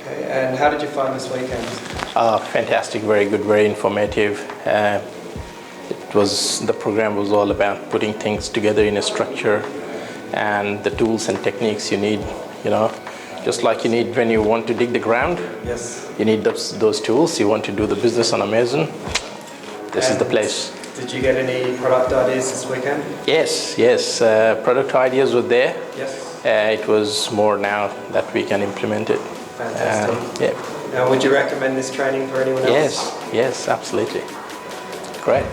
Okay, and how did you find this weekend? Fantastic, very good, very informative. The program was all about putting things together in a structure and the tools and techniques you need, just like you need when you want to dig the ground. Yes. You need those tools. You want to do the business on Amazon. This is the place. Did you get any product ideas this weekend? Yes. Product ideas were there. Yes. It was more now that we can implement it. Fantastic. Yeah. Now, would you recommend this training for anyone else? Yes, absolutely. Great.